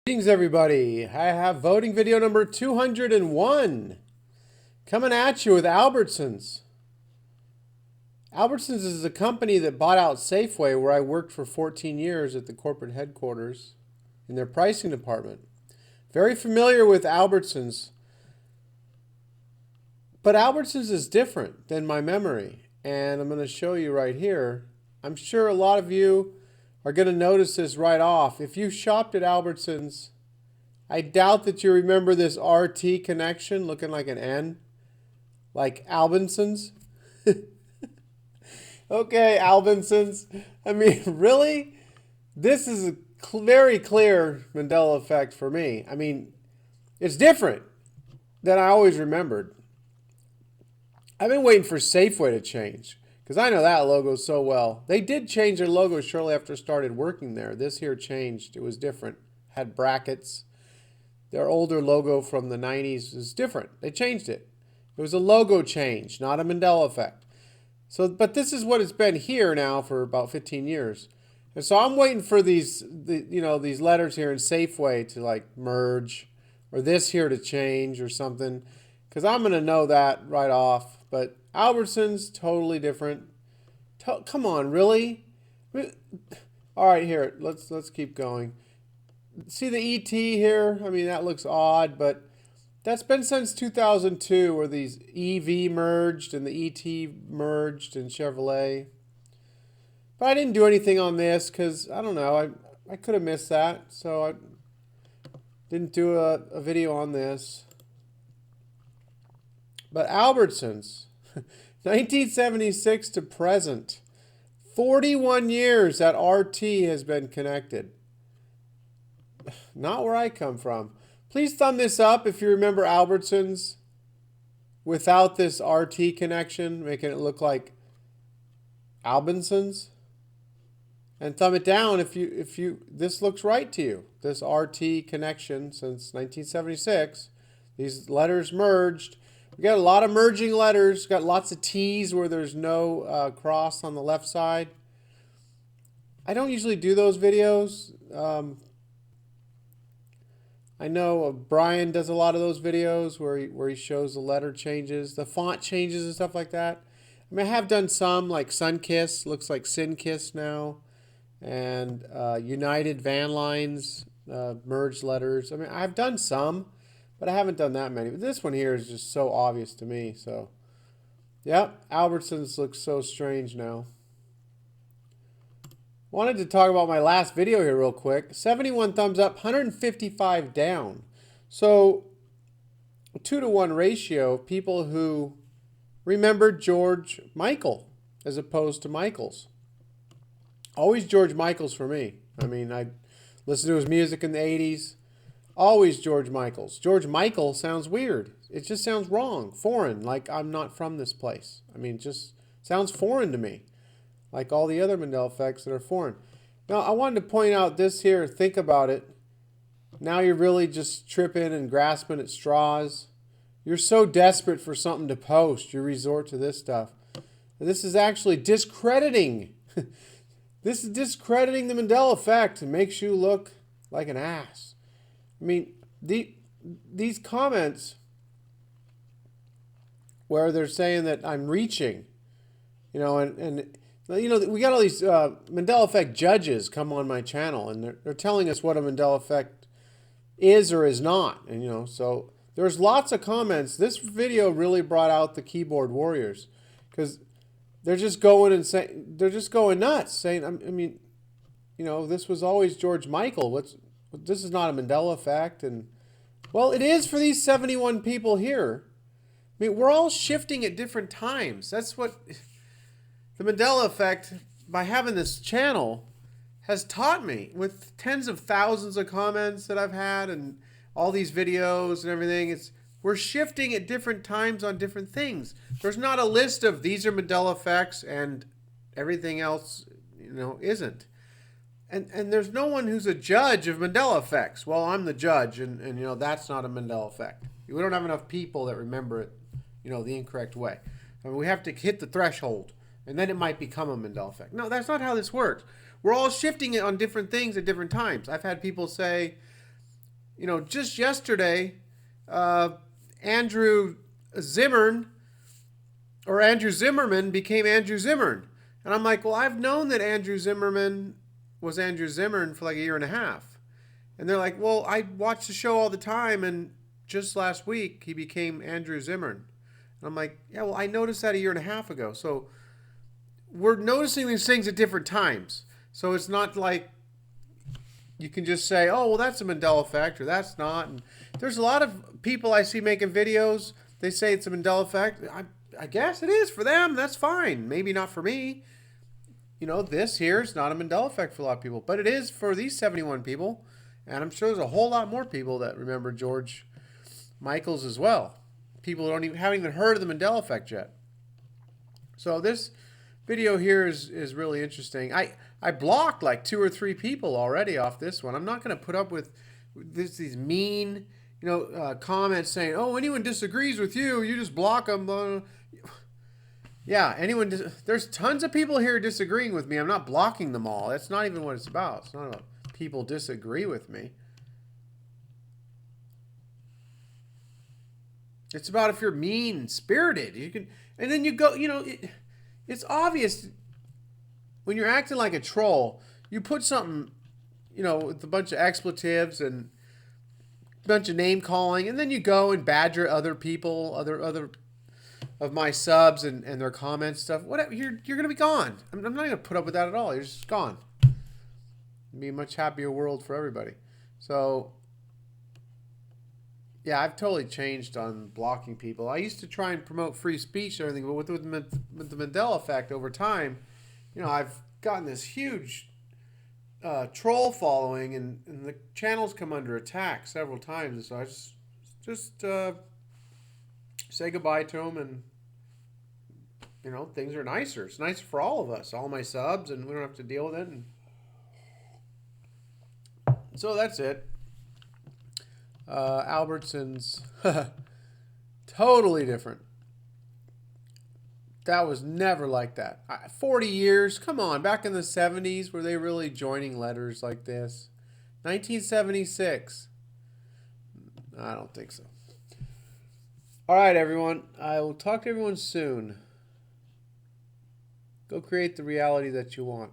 Greetings, everybody. I have voting video number 201 coming at you with Albertsons. Albertsons is a company that bought out Safeway, where I worked for 14 years at the corporate headquarters in their pricing department. Very familiar with Albertsons, but Albertsons is different than my memory, and I'm going to show you right here. I'm sure a lot of you are going to notice this right off. If you shopped at Albertsons, I doubt that you remember this RT connection looking like an N, like Albertsons. Okay, Albertsons. I mean, really? This is a very clear Mandela effect for me. I mean, it's different than I always remembered. I've been waiting for Safeway to change, because I know that logo so well. They did change their logo shortly after I started working there. This here changed. It was different. Had brackets. Their older logo from the 90s is different. They changed it. It was a logo change, not a Mandela effect. So, but this is what it's been here now for about 15 years. And so I'm waiting for these letters here in Safeway to like merge, or this here to change or something, because I'm going to know that right off. But Albertsons, totally different. Come on, really? All right, here, let's keep going. See the ET here? I mean, that looks odd, but that's been since 2002, where these EV merged and the ET merged in Chevrolet. But I didn't do anything on this because, I don't know, I could have missed that. So I didn't do a video on this. But Albertsons, 1976 to present, 41 years that RT has been connected. Not where I come from. Please thumb this up if you remember Albertsons without this RT connection, making it look like Albertsons. And thumb it down if this looks right to you. This RT connection since 1976. These letters merged. We got a lot of merging letters. Got lots of T's where there's no cross on the left side. I don't usually do those videos. I know Brian does a lot of those videos where he shows the letter changes, the font changes and stuff like that. I mean, I have done some, like Sunkiss, looks like Sinkiss now, and United Van Lines, merged letters. I mean, I've done some, but I haven't done that many. But this one here is just so obvious to me. So, yep, Albertsons looks so strange now. Wanted to talk about my last video here real quick. 71 thumbs up, 155 down. So, a 2-to-1 ratio of people who remembered George Michael as opposed to Michaels. Always George Michaels for me. I mean, I listened to his music in the 80s. Always George Michaels. George Michael sounds weird. It just sounds wrong, foreign, like I'm not from this place. I mean, it just sounds foreign to me, like all the other Mandela effects that are foreign. Now, I wanted to point out this here. Think about it. Now you're really just tripping and grasping at straws. You're so desperate for something to post, you resort to this stuff. And this is actually discrediting. This is discrediting the Mandela effect and makes you look like an ass. I mean, these comments where they're saying that I'm reaching, you know, and you know, we got all these Mandela effect judges come on my channel, and they're telling us what a Mandela effect is or is not. And, you know, so there's lots of comments. This video really brought out the keyboard warriors, because they're just going and saying, they're just going nuts, saying, I mean, you know, this was always George Michael. This is not a Mandela effect. And, well, it is for these 71 people here. I mean, we're all shifting at different times. That's what the Mandela effect, by having this channel, has taught me, with tens of thousands of comments that I've had and all these videos and everything. We're shifting at different times on different things. There's not a list of these are Mandela effects and everything else, you know, isn't. And there's no one who's a judge of Mandela effects. Well, I'm the judge, and you know, that's not a Mandela effect. We don't have enough people that remember it, you know, the incorrect way. I mean, we have to hit the threshold, and then it might become a Mandela effect. No, that's not how this works. We're all shifting it on different things at different times. I've had people say, just yesterday, Andrew Zimmern or Andrew Zimmerman became Andrew Zimmern. And I'm like, well, I've known that Andrew Zimmerman was Andrew Zimmern for like a year and a half. And they're like, well, I watch the show all the time, and just last week he became Andrew Zimmern. And I'm like, yeah, well, I noticed that a year and a half ago. So we're noticing these things at different times. So it's not like you can just say, oh, well, that's a Mandela effect, or that's not. And there's a lot of people I see making videos. They say it's a Mandela effect. I guess it is for them. That's fine. Maybe not for me. This here is not a Mandela effect for a lot of people, but it is for these 71 people. And I'm sure there's a whole lot more people that remember George Michaels as well. People who haven't even heard of the Mandela effect yet. So this video here is really interesting. I blocked like 2 or 3 people already off this one. I'm not going to put up with these mean, comments saying, "Oh, anyone disagrees with you, you just block them." Yeah, there's tons of people here disagreeing with me. I'm not blocking them all. That's not even what it's about. It's not about people disagree with me. It's about if you're mean-spirited. And then you go, it's obvious when you're acting like a troll, you put something, with a bunch of expletives and a bunch of name calling, and then you go and badger other people, other of my subs and their comments stuff. Whatever, you're gonna be gone. I'm not gonna put up with that at all. You're just gone. It'd be a much happier world for everybody. So yeah, I've totally changed on blocking people. I used to try and promote free speech and everything, but with the Mandela effect over time, I've gotten this huge troll following, and the channel's come under attack several times. And so I just say goodbye to them, and things are nicer. It's nicer for all of us, all my subs, and we don't have to deal with it. And so that's it. Albertsons, totally different. That was never like that. 40 years, come on, back in the 70s, were they really joining letters like this? 1976. I don't think so. All right, everyone. I will talk to everyone soon. Go create the reality that you want.